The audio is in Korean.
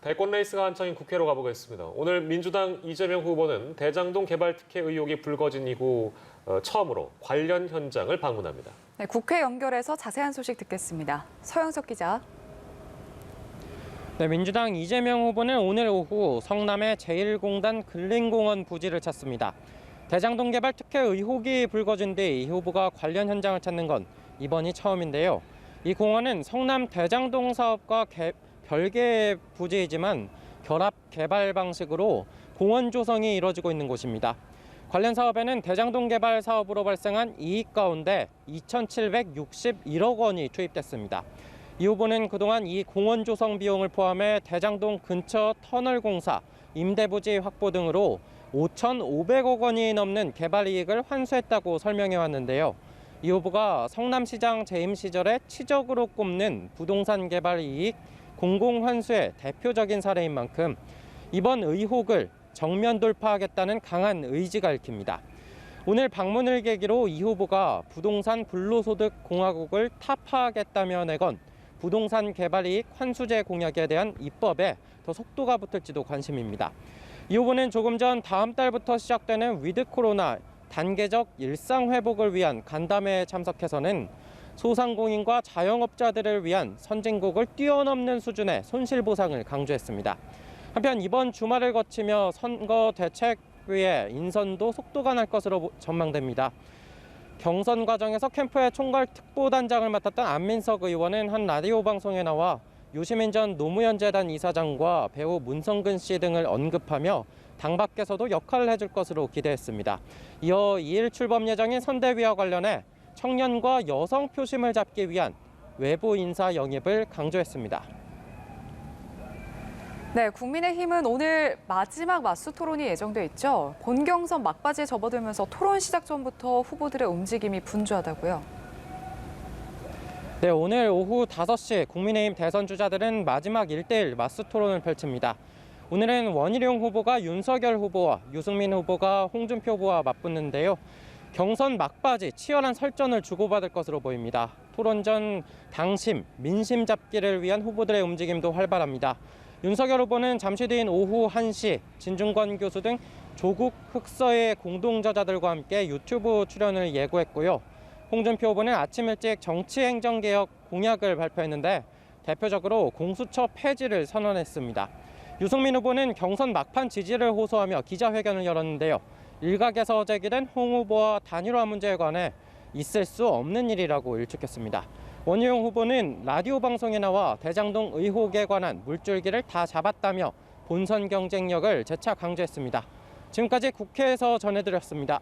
대권 레이스가 한창인 국회로 가보겠습니다. 오늘 민주당 이재명 후보는 대장동 개발 특혜 의혹이 불거진 이후 처음으로 관련 현장을 방문합니다. 네, 국회 연결해서 자세한 소식 듣겠습니다. 서영석 기자. 네, 민주당 이재명 후보는 오늘 오후 성남의 제1공단 근린공원 부지를 찾습니다. 대장동 개발 특혜 의혹이 불거진 뒤 이 후보가 관련 현장을 찾는 건 이번이 처음인데요. 이 공원은 성남 대장동 사업과 별개의 부지이지만 결합 개발 방식으로 공원 조성이 이뤄지고 있는 곳입니다. 관련 사업에는 대장동 개발 사업으로 발생한 이익 가운데 2,761억 원이 투입됐습니다. 이 후보는 그동안 이 공원 조성 비용을 포함해 대장동 근처 터널 공사, 임대부지 확보 등으로 5,500억 원이 넘는 개발 이익을 환수했다고 설명해 왔는데요. 이 후보가 성남시장 재임 시절에 치적으로 꼽는 부동산 개발 이익 공공환수의 대표적인 사례인 만큼 이번 의혹을 정면 돌파하겠다는 강한 의지가 읽힙니다. 오늘 방문을 계기로 이 후보가 부동산 불로소득 공화국을 타파하겠다며 내건 부동산 개발 이익 환수제 공약에 대한 입법에 더 속도가 붙을지도 관심입니다. 이 후보는 조금 전 다음 달부터 시작되는 위드 코로나 단계적 일상 회복을 위한 간담회에 참석해서는 소상공인과 자영업자들을 위한 선진국을 뛰어넘는 수준의 손실보상을 강조했습니다. 한편 이번 주말을 거치며 선거 대책위의 인선도 속도가 날 것으로 전망됩니다. 경선 과정에서 캠프의 총괄 특보단장을 맡았던 안민석 의원은 한 라디오 방송에 나와 유시민 전 노무현 재단 이사장과 배우 문성근 씨 등을 언급하며 당 밖에서도 역할을 해줄 것으로 기대했습니다. 이어 2일 출범 예정인 선대위와 관련해 청년과 여성 표심을 잡기 위한 외부 인사 영입을 강조했습니다. 네, 국민의힘은 오늘 마지막 맞수 토론이 예정돼 있죠. 본경선 막바지에 접어들면서 토론 시작 전부터 후보들의 움직임이 분주하다고요. 네, 오늘 오후 5시 국민의힘 대선 주자들은 마지막 1대1 맞수 토론을 펼칩니다. 오늘은 원희룡 후보가 윤석열 후보와 유승민 후보가 홍준표 후보와 맞붙는데요. 경선 막바지 치열한 설전을 주고받을 것으로 보입니다. 토론 전 당심, 민심 잡기를 위한 후보들의 움직임도 활발합니다. 윤석열 후보는 잠시 뒤인 오후 1시 진중권 교수 등 조국 흑서의 공동저자들과 함께 유튜브 출연을 예고했고요. 홍준표 후보는 아침 일찍 정치행정개혁 공약을 발표했는데 대표적으로 공수처 폐지를 선언했습니다. 유승민 후보는 경선 막판 지지를 호소하며 기자회견을 열었는데요. 일각에서 제기된 홍 후보와 단일화 문제에 관해 있을 수 없는 일이라고 일축했습니다. 원희룡 후보는 라디오 방송에 나와 대장동 의혹에 관한 물줄기를 다 잡았다며 본선 경쟁력을 재차 강조했습니다. 지금까지 국회에서 전해드렸습니다.